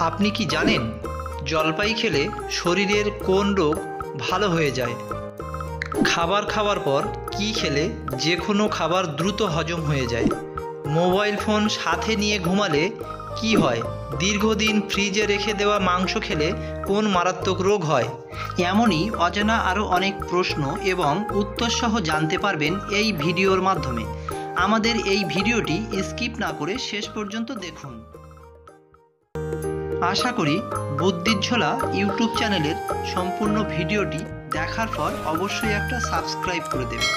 আপনি কি জানেন জলপাই খেলে শরীরের কোন রোগ ভালো হয়ে যায়? খাবার খাওয়ার পর কি খেলে যে কোনো খাবার দ্রুত হজম হয়ে যায়? মোবাইল ফোন সাথে নিয়ে ঘুমালে কি হয়? দীর্ঘদিন ফ্রিজে রেখে দেওয়া মাংস খেলে কোন মারাত্মক রোগ হয়? এমনই অজানা আরও অনেক প্রশ্ন এবং উত্তরসহ জানতে পারবেন এই ভিডিওর মাধ্যমে। আমাদের এই ভিডিওটি স্কিপ না করে শেষ পর্যন্ত দেখুন। আশা করি বুদ্ধির ঝোলা ইউটিউব চ্যানেলের সম্পূর্ণ ভিডিওটি দেখার পর অবশ্যই একটা সাবস্ক্রাইব করে দেবেন,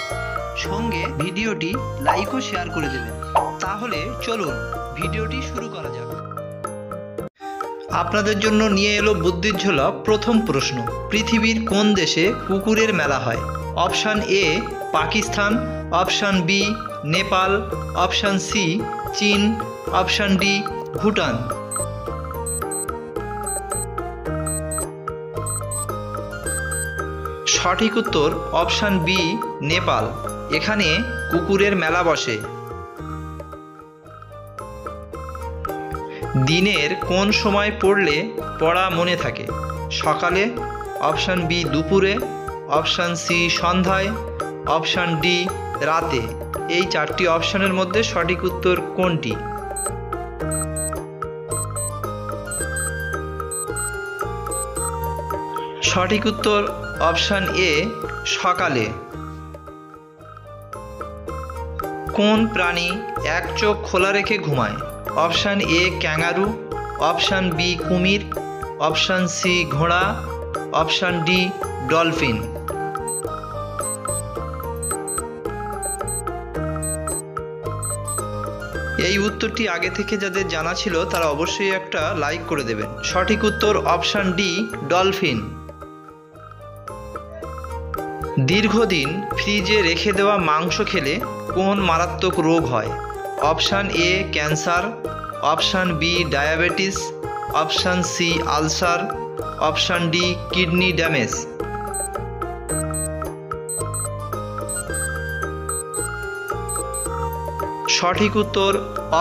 সঙ্গে ভিডিওটি লাইক ও শেয়ার করে দেবেন। তাহলে চলুন ভিডিওটি শুরু করা যাক। আপনাদের জন্য নিয়ে এলো বুদ্ধির ঝোলা প্রথম প্রশ্ন। পৃথিবীর কোন দেশে কুকুরের মেলা হয়? Option A Pakistan, option B Nepal, option C চীন, অপশান ডি ভুটান। সঠিক উত্তর অপশান বি নেপাল। এখানে কুকুরের মেলা বসে। দিনের কোন সময় পড়লে পড়া মনে থাকে? সকালে, অপশান বি দুপুরে, অপশান সি সন্ধ্যায়, অপশান ডি রাতে। এই চারটি অপশানের মধ্যে সঠিক উত্তর কোনটি? সঠিক উত্তর অপশান এ সকালে। কোন প্রাণী এক চোখ খোলা রেখে ঘুমায়? Option A kangaroo, option B কুমির, অপশান সি ঘোড়া, অপশান ডি ডলফিন। এই উত্তরটি আগে থেকে যাদের জানা ছিল তারা অবশ্যই একটা লাইক করে দেবেন। সঠিক উত্তর অপশান ডি ডলফিন। দীর্ঘদিন ফ্রিজে রেখে দেওয়া মাংস খেলে কোন মারাত্মক রোগ হয়? Option A cancer, option B diabetes, option C ulcer, option D kidney damage. সঠিক উত্তর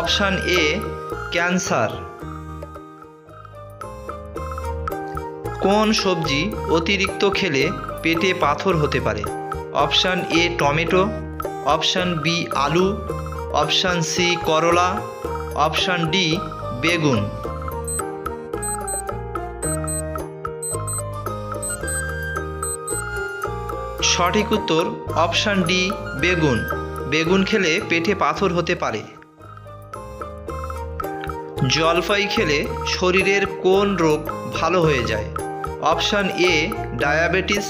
অপশান এ ক্যান্সার। কোন সবজি অতিরিক্ত খেলে পেটে পাথর হতে পারে? Option A tomato, option B আলু, অপশান সি করলা, অপশান ডি বেগুন। সঠিক উত্তর অপশান ডি বেগুন। বেগুন খেলে পেটে পাথর হতে পারে। জলপাই খেলে শরীরের কোন রোগ ভালো হয়ে যায়? Option A diabetes,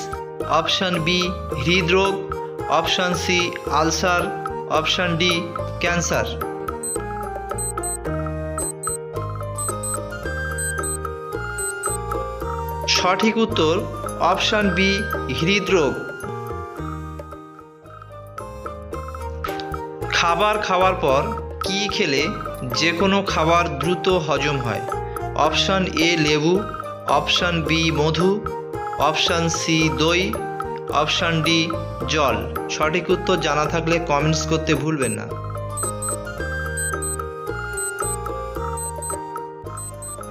option B হৃদরোগ, option C ulcer, option D cancer. সঠিক উত্তর অপশান বি হৃদরোগ। খাবার খাওয়ার পর কি খেলে যে কোনো খাবার দ্রুত হজম হয়? অপশান এ লেবু, অপশান বি মধু, অপশান সি দই, অপশান ডি জল। সঠিক উত্তর জানা থাকলে কমেন্টস করতে ভুলবেন না।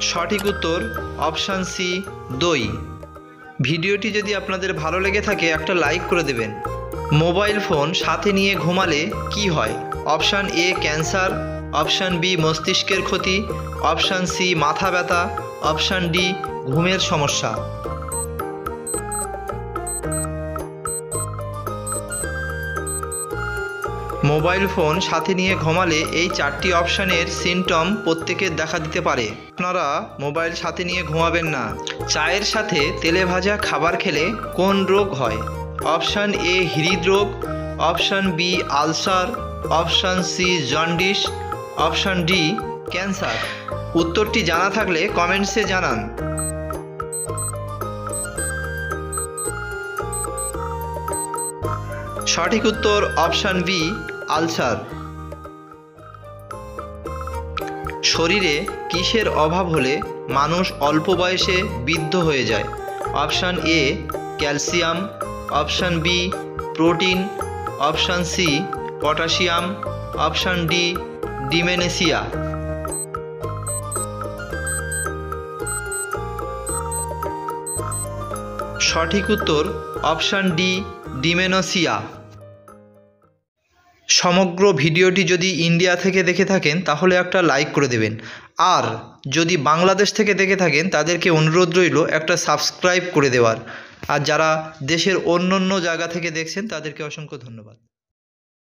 সঠিক উত্তর অপশান সি দই। ভিডিওটি যদি আপনাদের ভালো লেগে থাকে একটা লাইক করে দেবেন। মোবাইল ফোন সাথে নিয়ে ঘুমালে কি হয়? Option A cancer, option B মস্তিষ্কের ক্ষতি, অপশান সি মাথা ব্যথা, অপশান ডি ঘুমের সমস্যা। মোবাইল ফোন সাথে নিয়ে ঘুমালে এই চারটি অপশানের সিমটম প্রত্যেকের দেখা দিতে পারে। আপনারা মোবাইল সাথে নিয়ে ঘুমাবেন না। চায়ের সাথে তেলে ভাজা খাবার খেলে কোন রোগ হয়? অপশান এ হৃদরোগ, option B ulcer, option C jaundice, option D cancer. উত্তরটি জানা থাকলে কমেন্টসে জানান। সঠিক উত্তর অপশান বি আলসার। শরীরে কিসের অভাব হলে মানুষ অল্প বয়সে বৃদ্ধ হয়ে যায়? Option A calcium, option B protein, option C potassium, option D dementia. সঠিক উত্তর অপশান ডি, ডিমেনশিয়া। সমগ্র ভিডিওটি যদি ইন্ডিয়া থেকে দেখে থাকেন তাহলে একটা লাইক করে দেবেন, আর যদি বাংলাদেশ থেকে দেখে থাকেন তাদেরকে অনুরোধ রইল একটা সাবস্ক্রাইব করে দেওয়ার, আর যারা দেশের অন্য অন্য জায়গা থেকে দেখছেন তাদেরকে অসংখ্য ধন্যবাদ।